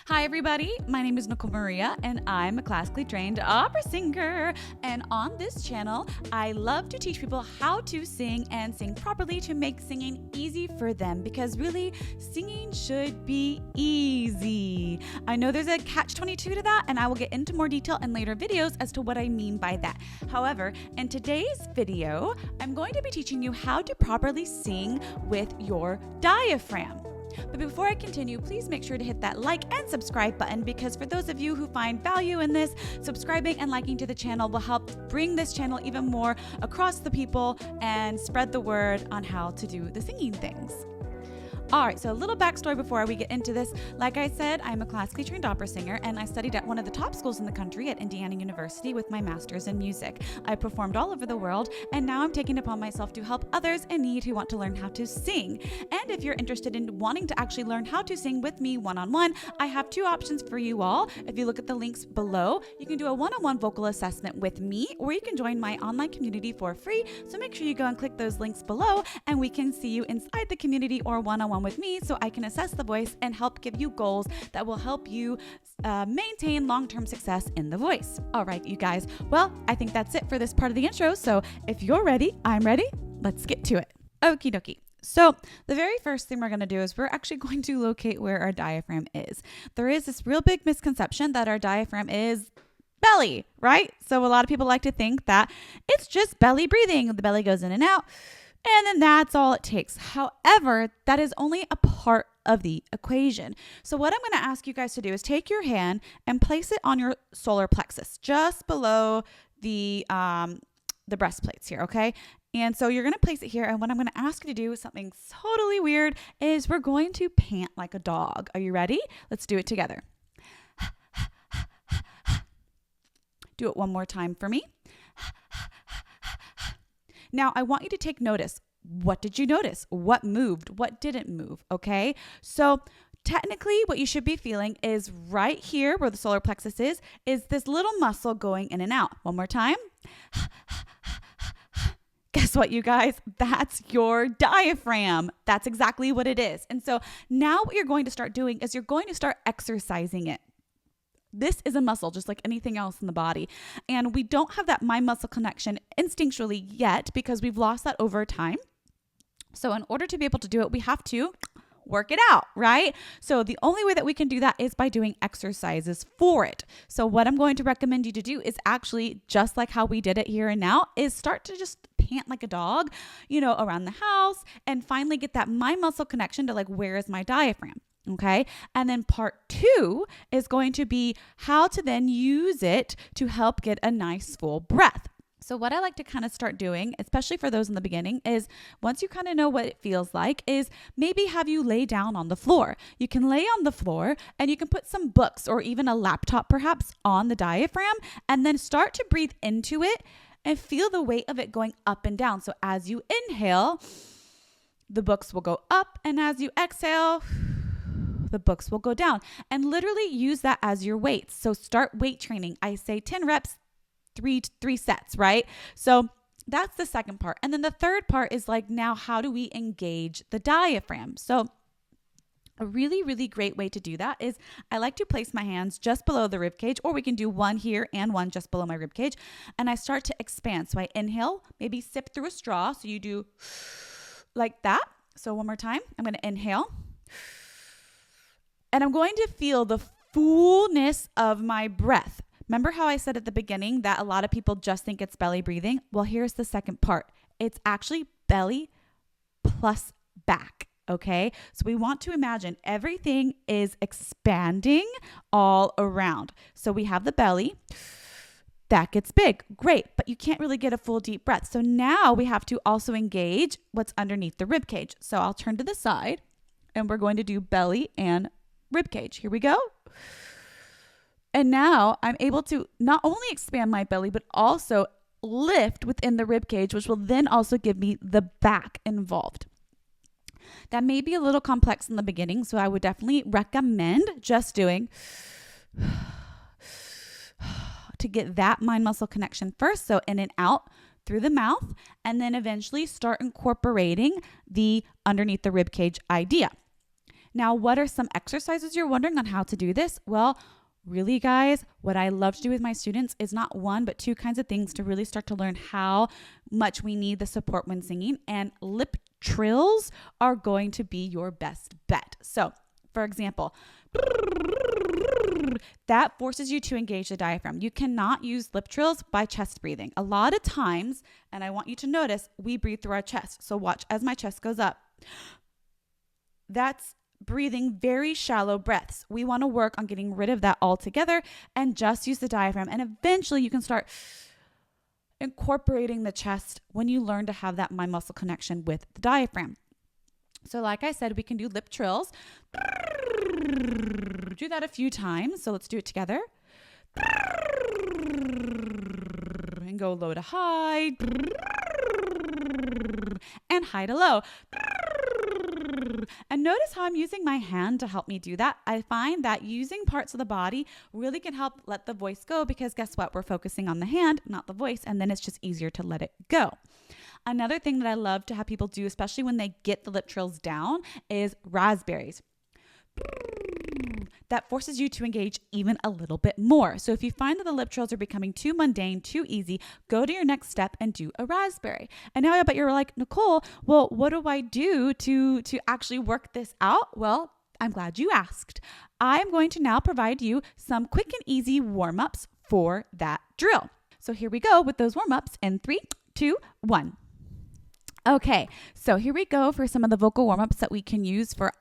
Hi everybody, my name is Nicole Maria and I'm a classically trained opera singer, and on this channel I love to teach people how to sing and sing properly to make singing easy for them, because really singing should be easy. I know there's a catch-22 to that, and I will get into more detail in later videos as to what I mean by that. However, in today's video I'm going to be teaching you how to properly sing with your diaphragm. But before I continue, please make sure to hit that like and subscribe button, because for those of you who find value in this, subscribing and liking to the channel will help bring this channel even more across the people and spread the word on how to do the singing things. All right, so a little backstory before we get into this. Like I said, I'm a classically trained opera singer, and I studied at one of the top schools in the country at Indiana University with my master's in music. I performed all over the world, and now I'm taking it upon myself to help others in need who want to learn how to sing. And if you're interested in wanting to actually learn how to sing with me one-on-one, I have two options for you all. If you look at the links below, you can do a one-on-one vocal assessment with me, or you can join my online community for free. So make sure you go and click those links below, and we can see you inside the community or one-on-one with me, so I can assess the voice and help give you goals that will help you maintain long-term success in the voice. All right, you guys. Well, I think that's it for this part of the intro. So if you're ready, I'm ready. Let's get to it. Okie dokie. So the very first thing we're going to do is we're actually going to locate where our diaphragm is. There is this real big misconception that our diaphragm is belly, right? So a lot of people like to think that it's just belly breathing. The belly goes in and out, and then that's all it takes. However, that is only a part of the equation. So what I'm going to ask you guys to do is take your hand and place it on your solar plexus, just below the breastplates here, okay? And so you're going to place it here, and what I'm going to ask you to do is something totally weird, is we're going to pant like a dog. Are you ready? Let's do it together. Do it one more time for me. Now, I want you to take notice. What did you notice? What moved? What didn't move? Okay. So technically what you should be feeling is right here where the solar plexus is this little muscle going in and out. One more time. Guess what, you guys? That's your diaphragm. That's exactly what it is. And so now what you're going to start doing is you're going to start exercising it. This is a muscle just like anything else in the body. And we don't have that mind-muscle connection instinctually yet because we've lost that over time. So in order to be able to do it, we have to work it out, right? So the only way that we can do that is by doing exercises for it. So what I'm going to recommend you to do is actually, just like how we did it here and now, is start to just pant like a dog, around the house, and finally get that mind-muscle connection to like, where is my diaphragm? Okay. And then part 2 is going to be how to then use it to help get a nice full breath. So what I like to kind of start doing, especially for those in the beginning, is once you kind of know what it feels like, is maybe have you lay down on the floor. You can lay on the floor and you can put some books or even a laptop perhaps on the diaphragm, and then start to breathe into it and feel the weight of it going up and down. So as you inhale, the books will go up, and as you exhale, the books will go down, and literally use that as your weights. So start weight training. I say 10 reps, three sets, right? So that's the second part. And then the third part is like, now how do we engage the diaphragm? So a really, really great way to do that is I like to place my hands just below the rib cage, or we can do one here and one just below my rib cage. And I start to expand. So I inhale, maybe sip through a straw. So you do like that. So one more time, I'm going to inhale. And I'm going to feel the fullness of my breath. Remember how I said at the beginning that a lot of people just think it's belly breathing? Well, here's the second part. It's actually belly plus back, okay? So we want to imagine everything is expanding all around. So we have the belly. That gets big. Great, but you can't really get a full deep breath. So now we have to also engage what's underneath the rib cage. So I'll turn to the side, and we're going to do belly and rib cage. Here we go. And now I'm able to not only expand my belly, but also lift within the rib cage, which will then also give me the back involved. That may be a little complex in the beginning, so I would definitely recommend just doing to get that mind muscle connection first. So in and out through the mouth, and then eventually start incorporating the underneath the rib cage idea. Now, what are some exercises you're wondering on how to do this? Well, really, guys, what I love to do with my students is not one, but two kinds of things to really start to learn how much we need the support when singing. And lip trills are going to be your best bet. So, for example, that forces you to engage the diaphragm. You cannot use lip trills by chest breathing. A lot of times, and I want you to notice, we breathe through our chest. So watch as my chest goes up. That's breathing very shallow breaths. We want to work on getting rid of that altogether and just use the diaphragm. And eventually you can start incorporating the chest when you learn to have that mind muscle connection with the diaphragm. So like I said, we can do lip trills. Do that a few times. So let's do it together. And go low to high. And high to low. And notice how I'm using my hand to help me do that. I find that using parts of the body really can help let the voice go, because guess what? We're focusing on the hand, not the voice, and then it's just easier to let it go. Another thing that I love to have people do, especially when they get the lip trills down, is raspberries. That forces you to engage even a little bit more. So if you find that the lip trills are becoming too mundane, too easy, go to your next step and do a raspberry. And now I bet you're like, Nicole, well, what do I do to actually work this out? Well, I'm glad you asked. I'm going to now provide you some quick and easy warm-ups for that drill. So here we go with those warm-ups in 3, 2, 1. Okay, so here we go for some of the vocal warm-ups that we can use for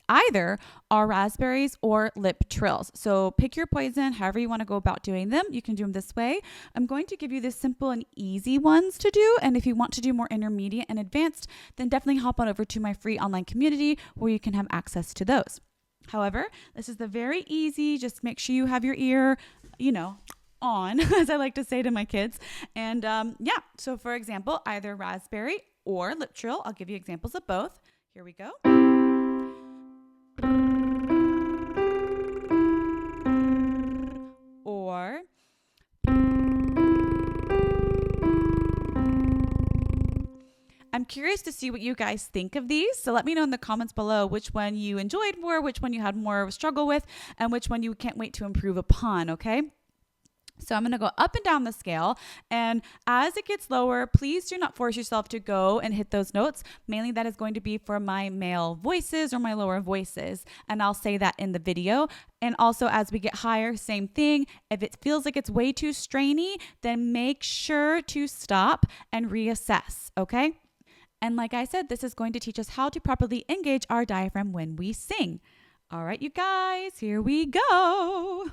either our raspberries or lip trills. So pick your poison, however you want to go about doing them. You can do them this way. I'm going to give you the simple and easy ones to do. And if you want to do more intermediate and advanced, then definitely hop on over to my free online community where you can have access to those. However, this is the very easy, just make sure you have your ear, on, as I like to say to my kids. And so for example, either raspberry or lip trill. I'll give you examples of both. Here we go. Or I'm curious to see what you guys think of these. So let me know in the comments below which one you enjoyed more, which one you had more of a struggle with, and which one you can't wait to improve upon, okay? So I'm going to go up and down the scale, and as it gets lower, please do not force yourself to go and hit those notes. Mainly that is going to be for my male voices or my lower voices, and I'll say that in the video. And also as we get higher, same thing. If it feels like it's way too strainy, then make sure to stop and reassess, okay? And like I said, this is going to teach us how to properly engage our diaphragm when we sing. All right, you guys, here we go.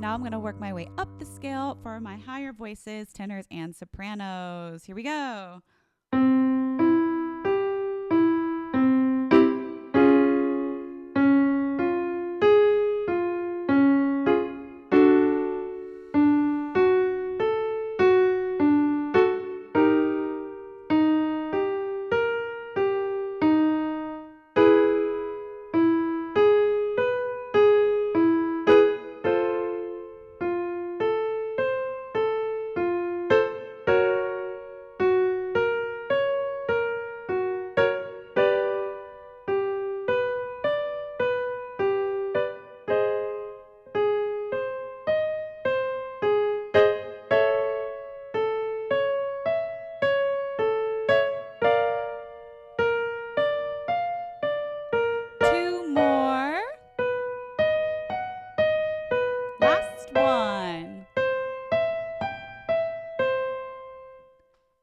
Now I'm going to work my way up the scale for my higher voices, tenors and sopranos. Here we go.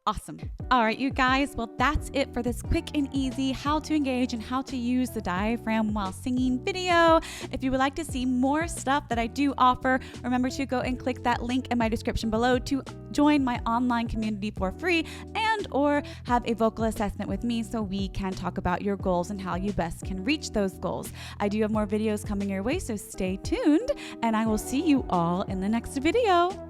Awesome. All right, you guys. Well, that's it for this quick and easy how to engage and how to use the diaphragm while singing video. If you would like to see more stuff that I do offer, remember to go and click that link in my description below to join my online community for free and or have a vocal assessment with me so we can talk about your goals and how you best can reach those goals. I do have more videos coming your way, so stay tuned and I will see you all in the next video.